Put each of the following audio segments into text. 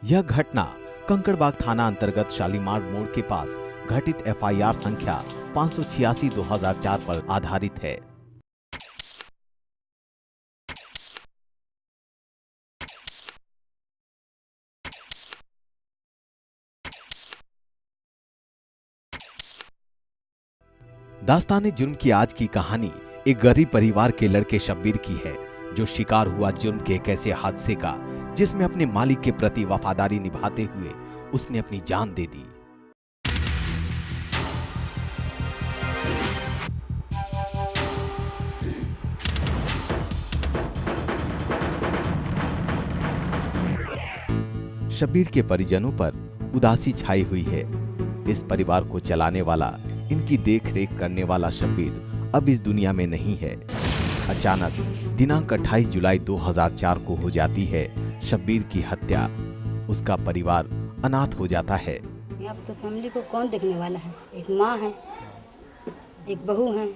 यह घटना कंकड़बाग थाना अंतर्गत शालीमार मोड़ के पास घटित एफआईआर संख्या 586/2004 पर आधारित है। दास्ताने जुर्म की आज की कहानी एक गरीब परिवार के लड़के शब्बीर की है, जो शिकार हुआ जुर्म के एक ऐसे हादसे का जिसमें अपने मालिक के प्रति वफादारी निभाते हुए उसने अपनी जान दे दी। शब्बीर के परिजनों पर उदासी छाई हुई है। इस परिवार को चलाने वाला, इनकी देखरेख करने वाला शब्बीर अब इस दुनिया में नहीं है। अचानक दिनांक 28 जुलाई 2004 को हो जाती है शब्बीर की हत्या। उसका परिवार अनाथ हो जाता है। यहाँ तो फैमिली को कौन देखने वाला है? एक माँ है, एक बहू है,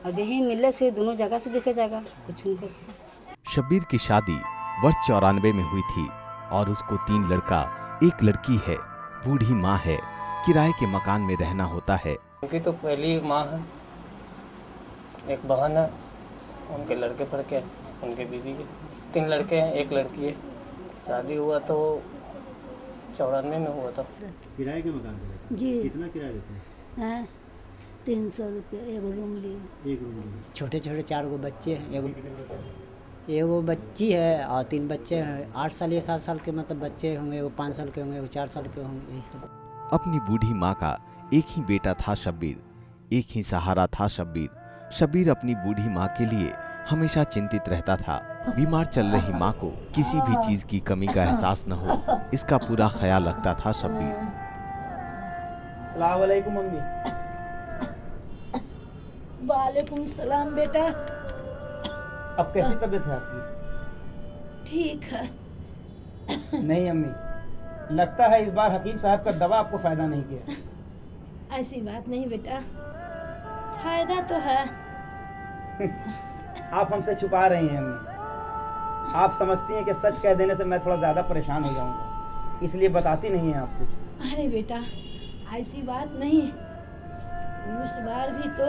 अब यही मिलने से दोनों जगह से देखा जाएगा कुछ उनको। शब्बीर की शादी वर्ष 94 में हुई थी और उसको 3 लड़का 1 लड़की है। बूढ़ी माँ है, किराए के मकान में रहना होता है। उनकी तो पहली माँ है, एक बहन है, उनके लड़के पड़के, उनके बीवी के 3 लड़के हैं, 1 लड़की है। शादी हुआ तो 94 में हुआ था। किराए के मकान पे जी। कितना किराया देते हैं? 300 रुपये एक रूम लिए। छोटे छोटे 4 गो बच्चे हैं, एगो बच्ची है और 3 बच्चे हैं। 8 साल या 7 साल के मतलब बच्चे होंगे, वो 5 साल के होंगे, वो 4 साल के होंगे, यही सब। अपनी बूढ़ी माँ का एक ही बेटा था शब्बीर, एक ही सहारा था शब्बीर। शब्बीर अपनी बूढ़ी माँ के लिए हमेशा चिंतित रहता था। बीमार चल रही माँ को किसी भी चीज की कमी का एहसास न हो, इसका पूरा ख्याल रखता था शब्बीर। अस्सलाम वालेकुम मम्मी। वालेकुम सलाम बेटा। अब कैसी तबीयत है आपकी? ठीक है। नहीं अम्मी, लगता है इस बार हकीम साहब का दवा आपको फायदा नहीं किया। ऐसी बात नहीं बेटा, फायदा तो है। आप हमसे छुपा रही हैं अम्मी। आप समझती हैं कि सच कह देने से मैं थोड़ा ज्यादा परेशान हो जाऊंगा, इसलिए बताती नहीं हैं आप कुछ। अरे बेटा ऐसी बात नहीं, उस बार भी तो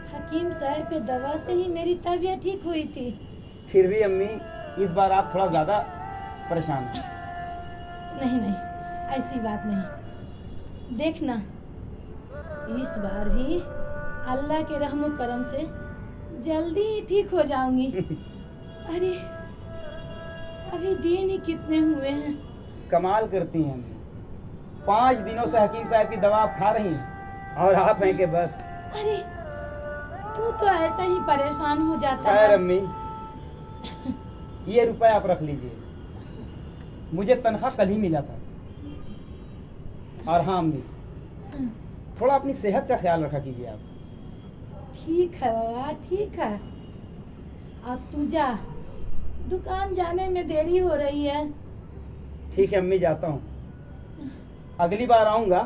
हकीम साहब के दवा से ही मेरी तबीयत ठीक हुई थी। फिर भी अम्मी इस बार आप थोड़ा ज्यादा परेशान हैं। नहीं ऐसी बात नहीं, देखना इस बार भी अल्लाह के रहमो करम से जल्दी ही ठीक हो जाऊंगी। अरे अभी दिन ही कितने हुए हैं। कमाल करती हैं अम्मी, 5 दिनों से हकीम साहब की दवा आप खा रही हैं और आप हैं कि बस। अरे तू तो ऐसा ही परेशान हो जाता है। है। अम्मी ये रुपए आप रख लीजिए, मुझे तनख्वाह कल ही मिला था। और हाँ अम्मी, थोड़ा अपनी सेहत का ख्याल रखा कीजिए आप। ठीक है बाबा, ठीक है। अब तू जा, दुकान जाने में देरी हो रही है। ठीक है अम्मी, जाता हूँ। अगली बार आऊँगा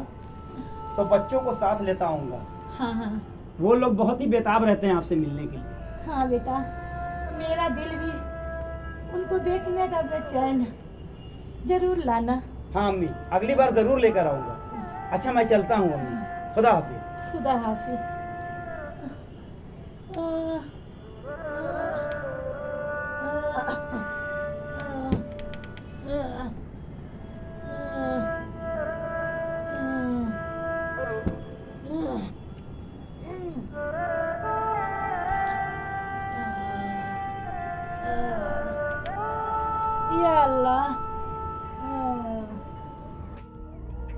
तो बच्चों को साथ लेता आऊँगा। हाँ। वो लोग बहुत ही बेताब रहते हैं आपसे मिलने के लिए। हाँ बेटा, मेरा दिल भी उनको देखने का बेचैन है। जरूर लाना। हाँ अम्मी, अगली बार जरूर लेकर आऊँगा। अच्छा मैं चलता हूँ अम्मी, खुदा हाफिज। खुदा हाफिज। या अल्लाह।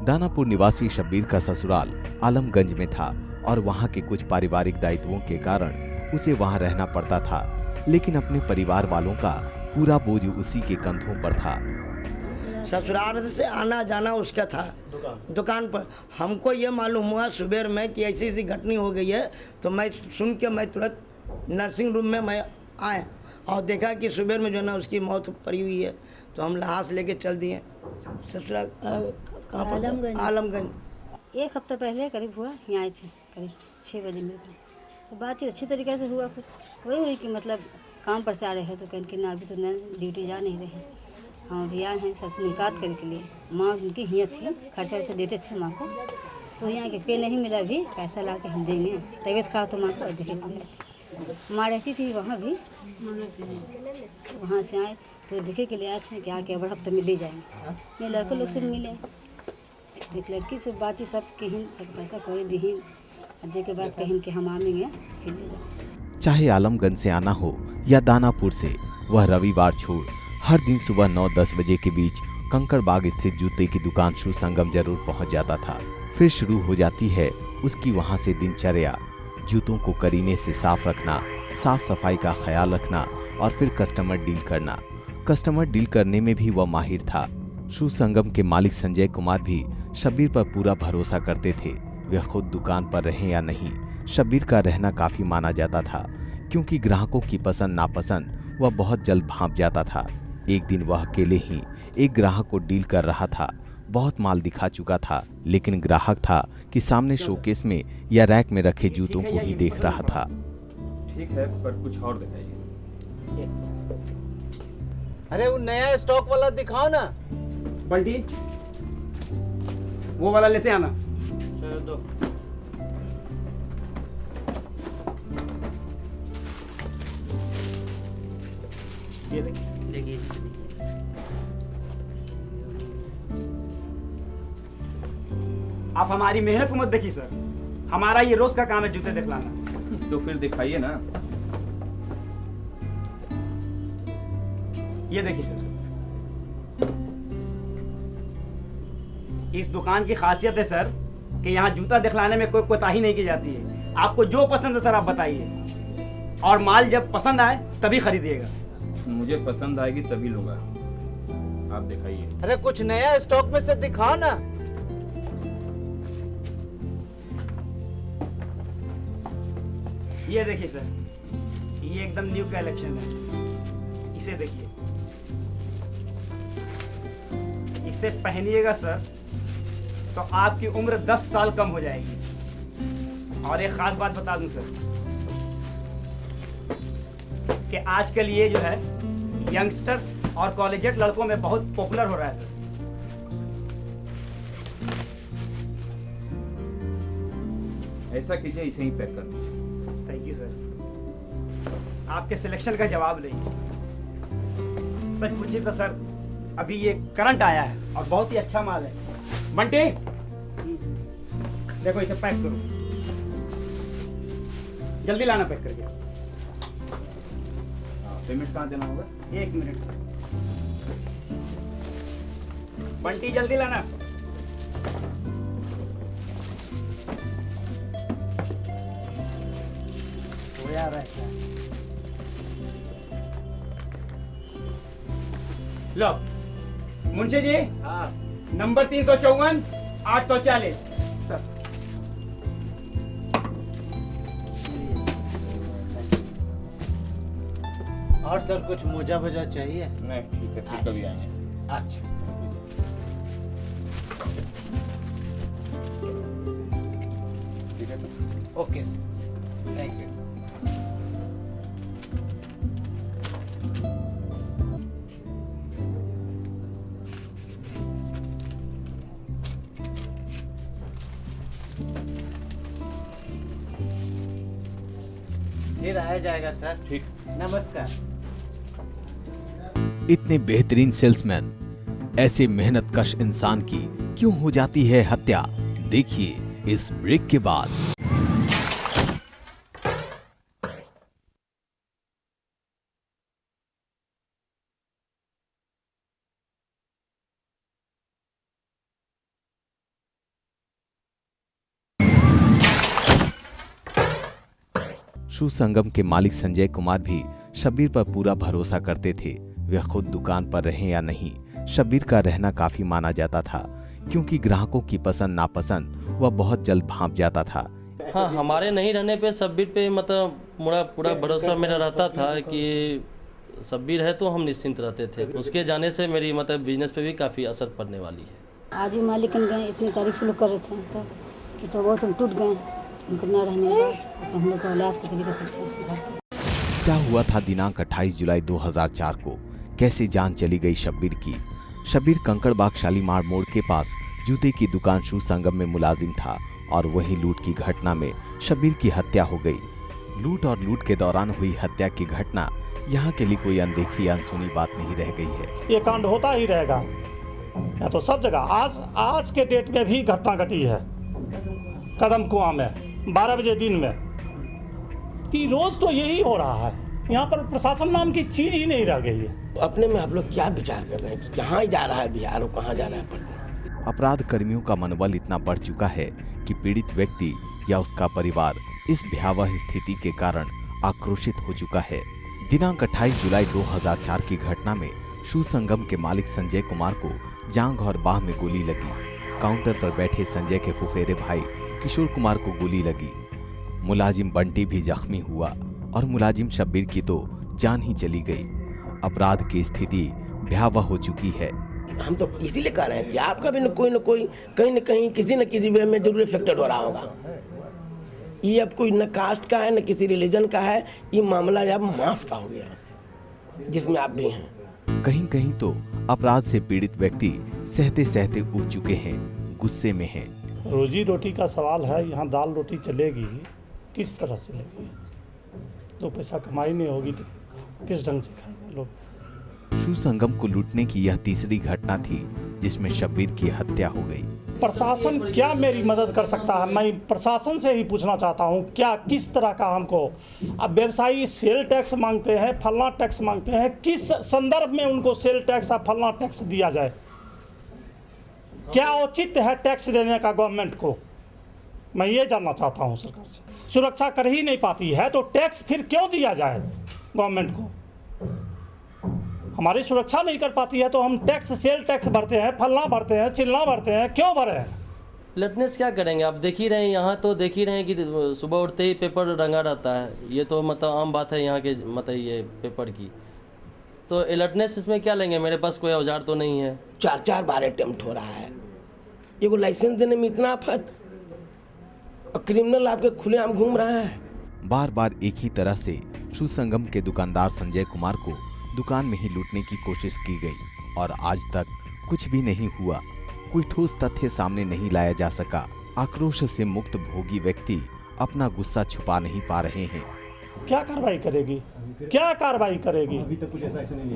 दानापुर निवासी शब्बीर का ससुराल आलमगंज में था और वहां के कुछ पारिवारिक दायित्वों के कारण उसे वहां रहना पड़ता था, लेकिन अपने परिवार वालों का पूरा बोझ उसी के कंधों पर था। ससुराल से आना जाना उसका था दुकान पर। हमको ये मालूम हुआ सुबह में कि ऐसी ऐसी घटना हो गई है, तो मैं सुन के मैं तुरंत नर्सिंग रूम में मैं आए और देखा कि सुबह में जो है ना उसकी मौत पड़ी हुई है। तो हम लाश लेके चल दिए ससुराल। कहाँ पर? आलमगंज। 1 हफ्ता पहले करीब हुआ, यहाँ आए थे करीब 6 बजे मेरे को। तो बातचीत अच्छी तरीके से हुआ। फिर वही हुई कि मतलब काम पर से आ रहे हैं तो कहीं कि ना अभी तो न ड्यूटी जा नहीं रहे। हम अभी आए हैं सबसे मुलाकात करने के लिए। माँ उनकी हियाँ थी, खर्चा वर्चा देते थे माँ को, तो यहाँ के पे नहीं मिला, भी पैसा ला के हम देंगे। तबीयत खराब तो माँ को देखे माँ रहती थी वहाँ भी, वहाँ से आए तो देखे के लिए आए थे कि आके बड़ा हफ्ते मिल ही जाएंगे। मेरे लड़के लोग से मिले, एक लड़की से बातचीत सब कहीं सब पैसा कौड़ी दीन, दे के बाद कहीं कि हम आएंगे फिर ले जाए। चाहे आलमगंज से आना हो या दानापुर से, वह रविवार छोड़ हर दिन सुबह 9-10 बजे के बीच कंकड़बाग स्थित जूते की दुकान शू संगम जरूर पहुंच जाता था। फिर शुरू हो जाती है उसकी वहां से दिनचर्या। जूतों को करीने से साफ रखना, साफ सफाई का ख्याल रखना और फिर कस्टमर डील करना। कस्टमर डील करने में भी वह माहिर था। शू संगम के मालिक संजय कुमार भी शब्बीर पर पूरा भरोसा करते थे। वे खुद दुकान पर रहें या नहीं, शब्बीर का रहना काफी माना जाता था, क्योंकि ग्राहकों की पसंद नापसंद वह बहुत जल्द भांप जाता था। एक दिन वह अकेले ही एक ग्राहक को डील कर रहा था। बहुत माल दिखा चुका था, लेकिन ग्राहक था कि सामने शोकेस में या रैक में रखे जूतों को ही देख रहा था। ठीक है, पर कुछ और दिखाइए। अरे वो नया स्टॉक वाला दिखाओ ना। बंटी, वो वाला लेते आना। चलो दो। ये देखिए, आप हमारी मेहनत को मत देखिए सर, हमारा ये रोज का काम है जूते दिखलाना। तो फिर दिखाइए ना। ये देखिए सर, इस दुकान की खासियत है सर कि यहाँ जूता दिखलाने में कोई कोताही नहीं की जाती है। आपको जो पसंद है सर आप बताइए, और माल जब पसंद आए तभी खरीदिएगा। मुझे पसंद आएगी तभी लूंगा, आप दिखाइए। अरे कुछ नया स्टॉक में से दिखाओ ना। ये देखिए सर, ये एकदम न्यू कलेक्शन है, इसे देखिए। इसे पहनिएगा सर तो आपकी उम्र 10 साल कम हो जाएगी। और एक खास बात बता दूं सर कि आजकल ये जो है यंगस्टर्स और कॉलेजेट लड़कों में बहुत पॉपुलर हो रहा है सर। ऐसा कीजिए, इसे ही पैक कर दीजिए। थैंक यू सर, आपके सिलेक्शन का जवाब नहीं। सच पूछिए तो सर अभी ये करंट आया है और बहुत ही अच्छा माल है। बंटी देखो, इसे पैक करो, जल्दी लाना पैक करके। पेमेंट कहाँ देना होगा? 1 मिनट सर। बंटी जल्दी लाना। सोया रहता है। लो मुंशी जी, हाँ। Number 354 840 sir. और सर कुछ मोजा वोजा चाहिए? नहीं, ठीक है, फिर कभी आएंगे। अच्छा ठीक है तो। Okay sir, thank you. फिर आया जाएगा सर। ठीक। नमस्कार। इतने बेहतरीन सेल्समैन, ऐसे मेहनतकश इंसान की क्यों हो जाती है हत्या? देखिए इस ब्रेक के बाद। शू संगम के मालिक संजय कुमार भी शब्बीर पर पूरा भरोसा करते थे। वे खुद दुकान पर रहें या नहीं, शब्बीर का रहना काफी माना जाता था, क्योंकि ग्राहकों की पसंद नापसंद वह बहुत जल्द भांप जाता था। हाँ, हमारे नहीं रहने पे शब्बीर पे मतलब पूरा भरोसा मेरा रहता था कि शब्बीर है तो हम निश्चिंत रहते थे। उसके जाने से मेरी मतलब बिजनेस पे भी काफ़ी असर पड़ने वाली है। आज भी मालिक गए, इतनी तारीफ लोग कर रहे थे तो कि तो बहुत हम टूट गए उनको न रहने के बाद, तो हम लोग को इलाज के तरीके से घर के। क्या हुआ था दिनांक 28 जुलाई 2004 को कैसे जान चली गई शब्बीर की। शब्बीर कंकड़बाग शालीमार मोड़ के पास जूते की दुकान शू संगम में मुलाजिम था और वहीं लूट की घटना में शब्बीर की हत्या हो गई। लूट के दौरान हुई हत्या की घटना यहाँ के लिए कोई अनदेखी अनसुनी बात नहीं रह गई है। ये कांड होता ही रहेगा, या तो सब जगह। आज के डेट में भी घटना घटी है कदम कुआं में 12 बजे दिन में। रोज तो यही हो रहा है। यहाँ पर प्रशासन नाम की चीज ही नहीं रह गई है। अपने में आप लोग क्या विचार कर रहे हैं कि कहाँ जा रहा है बिहार और कहाँ जा रहा है पटना? अपराध कर्मियों का मनोबल इतना बढ़ चुका है कि पीड़ित व्यक्ति या उसका परिवार इस भयावह स्थिति के कारण आक्रोशित हो चुका है। दिनांक 28 जुलाई 2004 की घटना में शू संगम के मालिक संजय कुमार को जांघ और बाह में गोली लगी। काउंटर पर बैठे संजय के फुफेरे भाई किशोर कुमार को गोली लगी। मुलाजिम बंटी भी जख्मी हुआ और मुलाजिम शब्बीर की तो जान ही चली गई। अपराध की स्थिति भयावह हो चुकी है। हम तो इसीलिए कह रहे हैं कि आपका भी न कोई कहीं न कहीं किसी न किसी वे में जरूर इफेक्टेड हो रहा होगा। ये अब कोई न कास्ट का है न किसी रिलीजन का है, ये मामला अब मास का हो गया है, जिसमें आप भी हैं। कहीं कहीं तो अपराध से पीड़ित व्यक्ति सहते सहते उब चुके हैं, गुस्से में हैं। रोजी रोटी का सवाल है। यहाँ दाल रोटी चलेगी किस तरह से चलेगी? तो पैसा कमाई नहीं होगी तो किस ढंग से खाएगा लोग? शू संगम को लूटने की यह तीसरी घटना थी जिसमें शब्बीर की हत्या हो गई। प्रशासन क्या मेरी मदद कर सकता है? मैं प्रशासन से ही पूछना चाहता हूँ, क्या किस तरह का हमको? अब व्यवसायी सेल टैक्स मांगते हैं, फलना टैक्स मांगते हैं, किस संदर्भ में उनको सेल टैक्स या फलना टैक्स दिया जाए? क्या औचित्य है टैक्स देने का गवर्नमेंट को? मैं ये जानना चाहता हूँ सरकार से। सुरक्षा कर ही नहीं पाती है तो टैक्स फिर क्यों दिया जाए गवर्नमेंट को? हमारी सुरक्षा नहीं कर पाती है तो हम टैक्स, सेल टैक्स भरते हैं, फलना भरते हैं, चिल्ला भरते हैं, क्यों भरे हैं? लेटनेस क्या करेंगे? आप देख ही रहे हैं, यहाँ तो देख ही रहे हैं कि सुबह उठते ही पेपर रंगा रहता है। ये तो मतलब आम बात है यहाँ के मतलब ये पेपर की। तो अलर्टनेस इसमें क्या लेंगे? मेरे पास कोई औजार तो नहीं है। 4 बार अटेम्प्ट हो रहा है। ये को लाइसेंस देने में इतना आफत, और क्रिमिनल आपके खुलेआम घूम रहा है। बार बार एक ही तरह से शू संगम के दुकानदार संजय कुमार को दुकान में ही लूटने की कोशिश की गई और आज तक कुछ भी नहीं हुआ। कोई ठोस तथ्य सामने नहीं लाया जा सका। आक्रोश से मुक्त भोगी व्यक्ति अपना गुस्सा छुपा नहीं पा रहे हैं। क्या कार्रवाई करेगी? क्या कार्रवाई करेगी?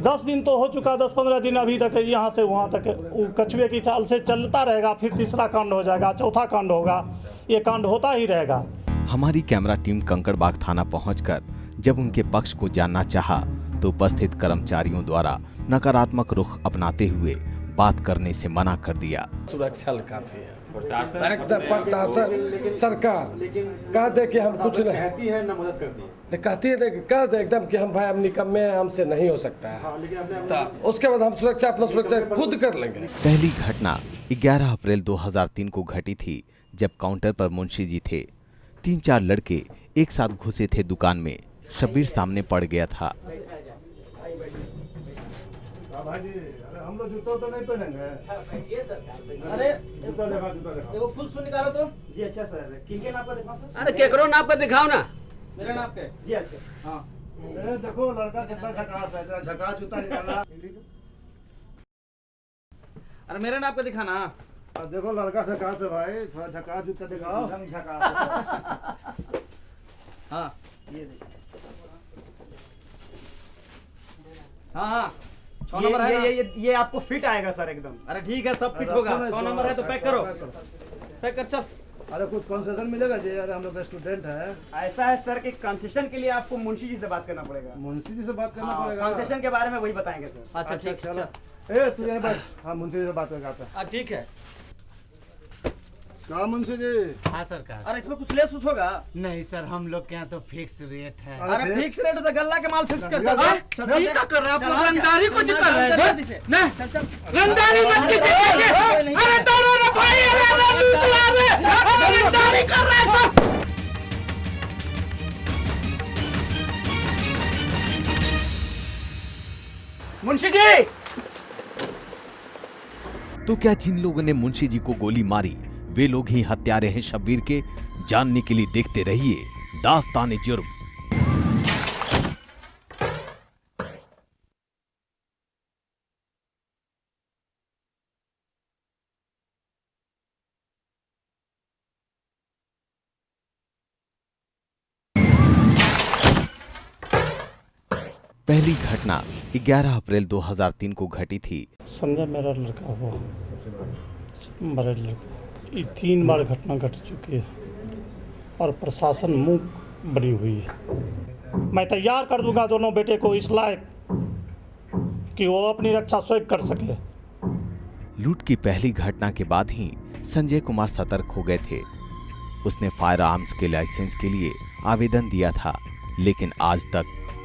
10 दिन तो हो चुका, 10-15 दिन अभी तक यहाँ से वहाँ तक कछुए की चाल से चलता रहेगा। फिर तीसरा कांड हो जाएगा, चौथा कांड होगा, ये कांड होता ही रहेगा। हमारी कैमरा टीम कंकड़बाग थाना पहुंचकर जब उनके पक्ष को जानना चाहा तो उपस्थित कर्मचारियों द्वारा नकारात्मक रुख अपनाते हुए बात करने से मना कर दिया। सुरक्षा काफी है, एकदम प्रशासन सरकार कह दे कि हम कुछ नहीं है, ना मदद करती है, कहती है कह दे एकदम कि हम भाई हम निकम्मे हैं, हमसे नहीं हो सकता है। तो उसके बाद हम सुरक्षा अपना सुरक्षा खुद कर लेंगे। पहली घटना 11 अप्रैल 2003 को घटी थी जब काउंटर पर मुंशी जी थे। 3-4 लड़के एक साथ घुसे थे दुकान में। शब्बीर सामने पड़ गया था। हम लोग जूता तो नहीं पहनेंगे। अरे देखो फुल सुन निकालो तो। जी अच्छा सर, किनके नाप का दिखाओ सर? अरे केकरो नाप का दिखाओ ना। मेरा नाप के? जी अच्छा। हाँ देखो लड़का कितना झकास है, झकास जूता निकाला। अरे मेरा नाप का दिखाना। देखो लड़का झकास है भाई, थोड़ा झकास जूता दिखाओ। हाँ ये हाँ 6 नंबर है। ये आपको फिट आएगा सर एकदम। अरे ठीक है, सब फिट होगा। 6 नंबर है तो पैक करो, पैक कर चल। अरे कुछ कंसेशन मिलेगा जी? अरे हम लोग स्टूडेंट है। ऐसा है सर कि कंसेशन के लिए आपको मुंशी जी से बात करना पड़ेगा। मुंशी जी से बात करना पड़ेगा? कंसेशन के बारे में वही बताएंगे सर। अच्छा ठीक है, ए तू यहीं बैठ। हाँ मुंशी जी से बात करके ठीक है। क्या मुंशी जी? हाँ सरकार। अरे इसमें कुछ लेस होगा? नहीं सर, हम लोग के यहाँ तो फिक्स रेट है। अरे फिक्स रेट तो गल्ला के माल फिक्स करते हैं। क्या कर रहे हैं आप लोग? रंगदारी कुछ कर रहे हैं? नहीं रंगदारी मत कीजिए। अरे दोनों ना भाई, रंगदारी कर रहे हैं सब। मुंशी जी! तो क्या जिन लोगों ने मुंशी जी को गोली मारी वे लोग ही हत्यारे हैं शब्बीर के? जानने के लिए देखते रहिए दास्तान-ए-जुर्म। पहली घटना 11 अप्रैल 2003 को घटी थी। संजय मेरा लड़का हुआ, बड़े लड़का। ये 3 बार घटना घट चुकी है और प्रशासन मूक बनी हुई है। मैं तैयार कर दूंगा दोनों बेटे को इस लायक कि वो अपनी रक्षा स्वयं कर सके। लूट की पहली घटना के बाद ही संजय कुमार सतर्क हो गए थे। उसने फायर आर्म्स के लाइसेंस के लिए आवेदन दिया था, लेकिन आज तक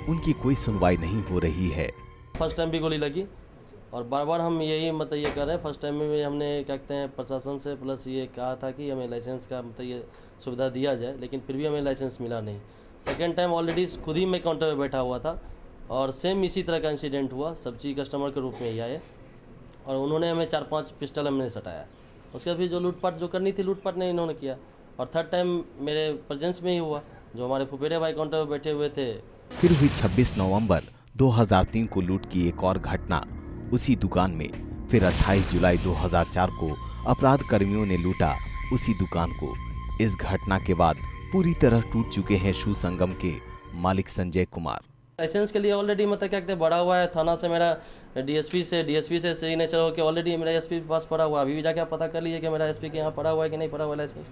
उनकी कोई सुनवाई नहीं हो रही है। फर्स्ट टाइम भी गोली लगी और बार बार हम यही मतलब ये कर रहे हैं। फर्स्ट टाइम में भी हमने क्या कहते हैं प्रशासन से प्लस ये कहा था कि हमें लाइसेंस का मतलब ये सुविधा दिया जाए, लेकिन फिर भी हमें लाइसेंस मिला नहीं। सेकेंड टाइम ऑलरेडी खुद ही मैं काउंटर पर बैठा हुआ था और सेम इसी तरह का इंसिडेंट हुआ। सब्जी कस्टमर के रूप में ही आए और उन्होंने हमें 4-5 पिस्टल हमने सटाया। उसके बाद फिर जो लूटपाट जो करनी थी लूटपाट नहीं इन्होंने किया। और थर्ड टाइम मेरे प्रेजेंस में ही हुआ, जो हमारे फुफेरे भाई काउंटर पर बैठे हुए थे। फिर हुई 26 नवंबर 2003 को लूट की एक और घटना उसी दुकान में। फिर 28 जुलाई 2004 को अपराध कर्मियों ने लूटा उसी दुकान को। इस घटना के बाद पूरी तरह टूट चुके हैं शू संगम के मालिक संजय कुमार। लाइसेंस के लिए ऑलरेडी मतलब क्या कहते हैं बढ़ा हुआ है थाना से, मेरा डीएसपी से सिग्नेचर होकर ऑलरेडी मेरा एसपी के पास पड़ा हुआ। अभी भी जाके आप पता कर लीजिए कि मेरा एसपी के यहाँ पड़ा हुआ है कि नहीं पड़ा हुआ लाइसेंस।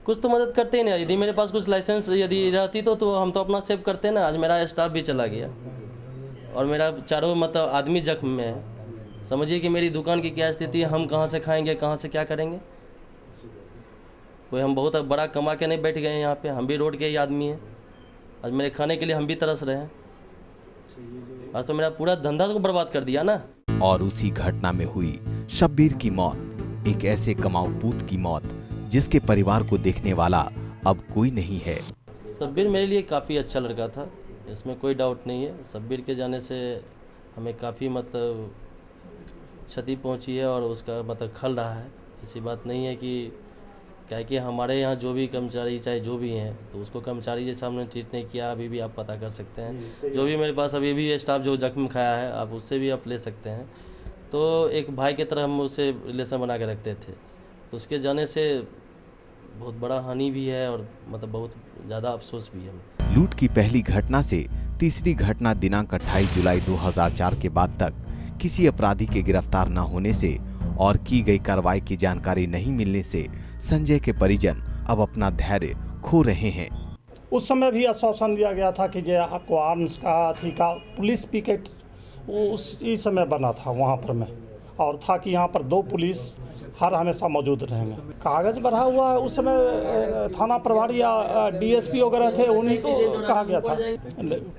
कुछ तो मदद करते ही नहीं। यदि मेरे पास कुछ लाइसेंस यदि रहती तो हम तो अपना सेव करते ना। आज मेरा स्टाफ भी चला गया और मेरा चारों मतलब आदमी जख्म में है। समझिए कि मेरी दुकान की क्या स्थिति है। हम कहाँ से खाएंगे, कहाँ से क्या करेंगे। कोई हम बहुत बड़ा कमा के नहीं बैठ गए यहाँ पे। हम भी रोड के ही आदमी हैं। आज मेरे खाने के लिए हम भी तरस रहे हैं। आज तो मेरा पूरा धंधा को बर्बाद कर दिया ना। और उसी घटना में हुई शब्बीर की मौत, एक ऐसे कमाऊ पूत की मौत जिसके परिवार को देखने वाला अब कोई नहीं है। शब्बीर मेरे लिए काफ़ी अच्छा लड़का था, इसमें कोई डाउट नहीं है। शब्बीर के जाने से हमें काफ़ी मतलब क्षति पहुंची है और उसका मतलब खल रहा है। ऐसी बात नहीं है कि क्या है कि हमारे यहाँ जो भी कर्मचारी चाहे जो भी हैं तो उसको कर्मचारी जैसा हमने ट्रीट नहीं किया। अभी भी आप पता कर सकते हैं। जो भी मेरे पास अभी भी स्टाफ जो जख्म खाया है आप उससे भी आप ले सकते हैं। तो एक भाई की तरह हम उससे रिलेशन बना के रखते थे। तो उसके जाने से बहुत बड़ा हानि भी है और मतलब बहुत ज़्यादा अफसोस भी है। लूट की पहली घटना से तीसरी घटना दिनांक 28 जुलाई 2004 के बाद तक किसी अपराधी के गिरफ्तार न होने से और की गई कार्रवाई की जानकारी नहीं मिलने से संजय के परिजन अब अपना धैर्य खो रहे हैं। उस समय भी आश्वासन दिया गया था कि जो आपको आर्म्स का अथी का पुलिस पिकेट उस इस समय बना था वहाँ पर में, और था कि यहाँ पर 2 पुलिस हर हमेशा मौजूद रहेंगे। कागज बढ़ा हुआ है उस समय थाना प्रभारी या डीएसपी वगैरह थे, उन्हीं को कहा गया था।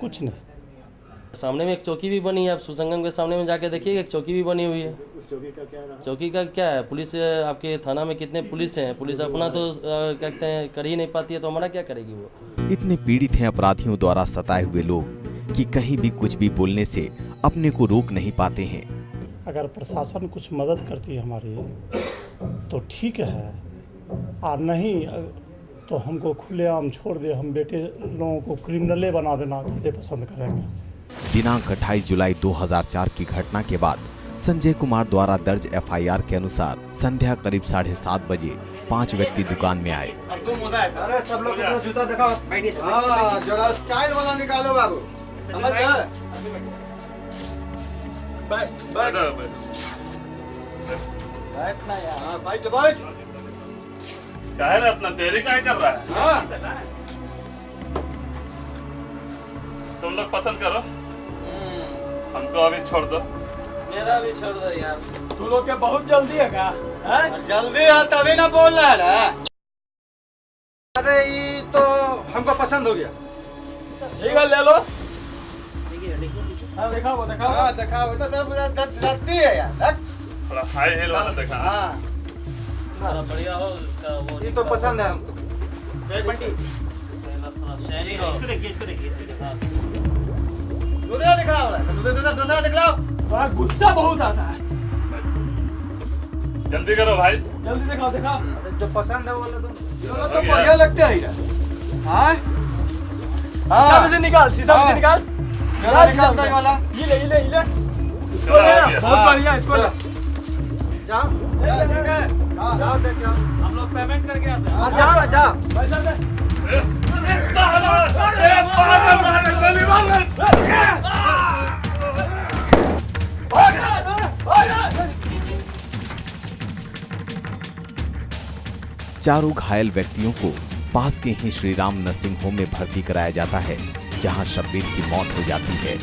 कुछ नहीं। सामने में एक चौकी भी बनी है। आप सुसंगम के सामने में जाके देखिए एक चौकी भी बनी हुई है। चौकी का क्या है, पुलिस आपके थाना में कितने पुलिस हैं, पुलिस अपना तो क्या कहते हैं कर ही नहीं पाती है, तो हमारा क्या करेगी वो। इतने पीड़ित हैं अपराधियों द्वारा सताए हुए लोग कि कहीं भी कुछ भी बोलने से अपने को रोक नहीं पाते हैं। अगर प्रशासन कुछ मदद करती है हमारी तो ठीक है, और नहीं तो हमको खुलेआम छोड़ दे। हम बेटे लोगों को क्रिमिनले बना देना ज़्यादा पसंद करेंगे। दिनांक 28 जुलाई 2004 की घटना के बाद संजय कुमार द्वारा दर्ज एफआईआर के अनुसार संध्या करीब 7:30 बजे 5 व्यक्ति दुकान में आए। अरे सब लोग अपना जूता दिखाओ। हाँ, जरा स्टाइल वाला निकालो बाबू। समझ गए? बैठना यार। हाँ, बैठ। क्या है अपना देरी क्या कर रहा है? हाँ। तुम लोग पसंद करो, हमको अभी छोड़ दो। मेरा भी छोड़ दो यार। तू लोग क्या बहुत जल्दी है क्या? जल्दी है तभी ना बोल रहा है। अरे ये तो हमको पसंद हो गया। ठीक है ले लो। हाँ दिखाओ। हाँ दिखाओ। तो सब रत्ती है यार। थोड़ा हाई हील वाला दिखा। हाँ बढ़िया हो इसका वो। ये तो पसंद है हमको। बंटी शहरी हो। इसको देखिए। दूसरा दिखाओ। वहाँ गुस्सा बहुत आता है। जल्दी करो भाई। जल्दी दिखाओ। जो पसंद है वो ले दो। तो बढ़िया लगते हैं यार। हाँ शीशा से निकाल। निकालता है वाला। ये ले। इसको ले। बहुत बढ़िया इसको ले। जाओ देख जाओ। हम लोग पेमेंट करके आते हैं। जाओ पैसा दे। साला! चारों घायल व्यक्तियों को पास के ही श्री राम नर्सिंग होम में भर्ती कराया जाता है, जहां शब्बीर की मौत हो जाती है।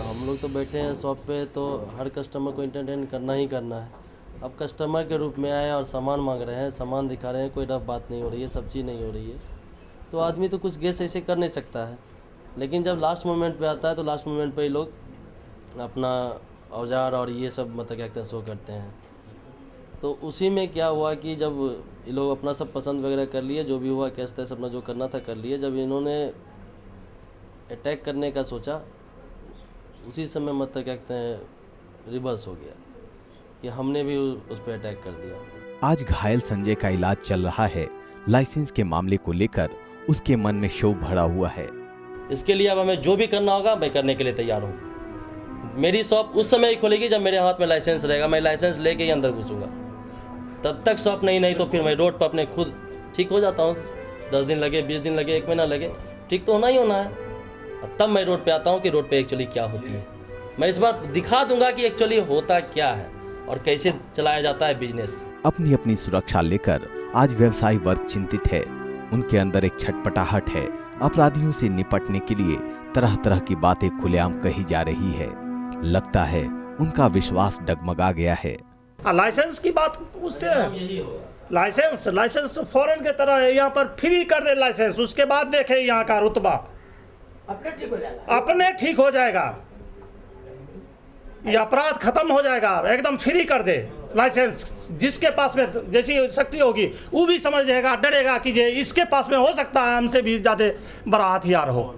हम लोग तो बैठे हैं शॉप पे, तो हर कस्टमर को एंटरटेन करना ही करना है। अब कस्टमर के रूप में आए और सामान मांग रहे हैं, सामान दिखा रहे हैं, कोई रफ बात नहीं हो रही है, सब चीज़ नहीं हो रही है, तो आदमी तो कुछ गेस ऐसे कर नहीं सकता है। लेकिन जब लास्ट मोमेंट पे आता है तो लास्ट मोमेंट पे ही लोग अपना औजार और ये सब मतलब क्या कहते हैं शो करते हैं। तो उसी में क्या हुआ कि जब ये लोग अपना सब पसंद वगैरह कर लिए, जो भी हुआ कैसे तैसे अपना जो करना था कर लिए, जब इन्होंने अटैक करने का सोचा उसी समय मतलब क्या कहते हैं रिवर्स हो गया कि हमने भी उस पर अटैक कर दिया। आज घायल संजय का इलाज चल रहा है। लाइसेंस के मामले को लेकर उसके मन में शोक भरा हुआ है। इसके लिए अब हमें जो भी करना होगा मैं करने के लिए तैयार हूँ। मेरी शॉप उस समय ही खुलेगी जब मेरे हाथ में लाइसेंस रहेगा। मैं लाइसेंस लेके ही अंदर घुसूंगा, तब तक शॉप नहीं तो फिर मैं रोड पर अपने खुद ठीक हो जाता हूँ। 10 दिन लगे, 20 दिन लगे, 1 महीना लगे, ठीक तो होना ही होना है। तब मैं रोड पे आता हूँ कि रोड पे एक्चुअली क्या होती है। मैं इस बार दिखा दूंगा कि एक्चुअली होता क्या है और कैसे चलाया जाता है बिजनेस। अपनी अपनी सुरक्षा लेकर आज व्यवसायी वर्ग चिंतित है। उनके अंदर एक छटपटाहट है। अपराधियों से निपटने के लिए तरह तरह की बातें खुलेआम कही जा रही है। लगता है उनका विश्वास डगमगा गया है। लाइसेंस की बात पूछते हैं। लाइसेंस तो फॉरेन के तरह है, यहाँ पर फ्री कर दे लाइसेंस, उसके बाद देखे यहाँ का रुतबा अपने ठीक हो जाएगा, ये अपराध खत्म हो जाएगा, एकदम फ्री कर दे लाइसेंस। जिसके पास में जैसी शक्ति होगी वो भी समझ जाएगा, डरेगा कि ये इसके पास में हो सकता है हमसे भी ज्यादा बड़ा हथियार हो।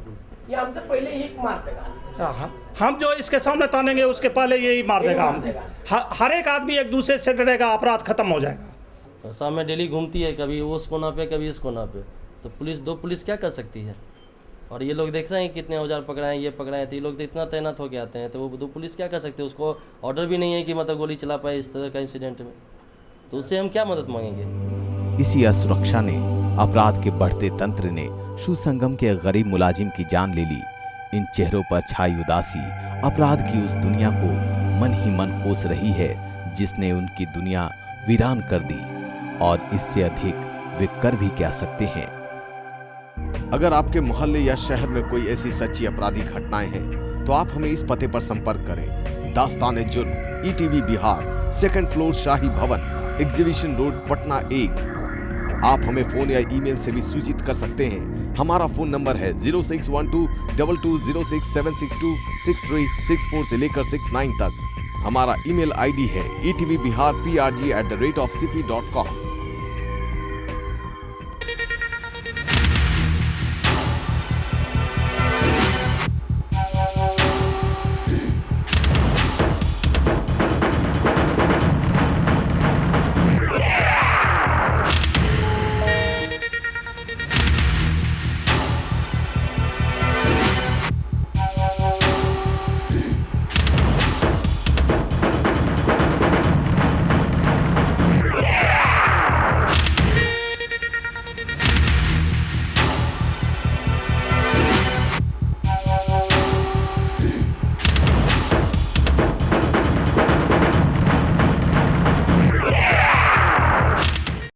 ये हमसे पहले ही मार देगा। हम जो इसके सामने तानेंगे उसके पहले यही मार देगा हम। हर एक आदमी एक दूसरे से डरेगा, अपराध खत्म हो जाएगा। सामने डेली घूमती है, कभी उस कोना पे कभी इस कोना पे, तो दो पुलिस क्या कर सकती है। और ये लोग देख रहे हैं कितने औजार पकड़ाए, ये पकड़ाए, तो ये लोग तो इतना तैनात होके आते हैं, तो वो दो पुलिस क्या कर सकते हैं। उसको ऑर्डर भी नहीं है कि मतलब गोली चला पाए इस तरह का इंसिडेंट में, तो उससे हम क्या मदद मांगेंगे। इसी असुरक्षा ने, अपराध के बढ़ते तंत्र ने सुसंगम के गरीब मुलाजिम की जान ले ली। इन चेहरों पर छाई उदासी अपराध की उस दुनिया को मन ही मन कोस रही है जिसने उनकी दुनिया वीरान कर दी। और इससे अधिक वे कर भी क्या सकते हैं। अगर आपके मोहल्ले या शहर में कोई ऐसी सच्ची अपराधी घटनाएं हैं तो आप हमें इस पते पर संपर्क करें। दास्तान-ए-जुर्म, ETV बिहार, 2nd फ्लोर, शाही भवन, एग्जीबिशन रोड, पटना 1। आप हमें फोन या ईमेल से भी सूचित कर सकते हैं। हमारा फोन नंबर है 061222067662 6364 से लेकर 69 तक। हमारा ईमेल ID है etvbiharprg@sifi.com।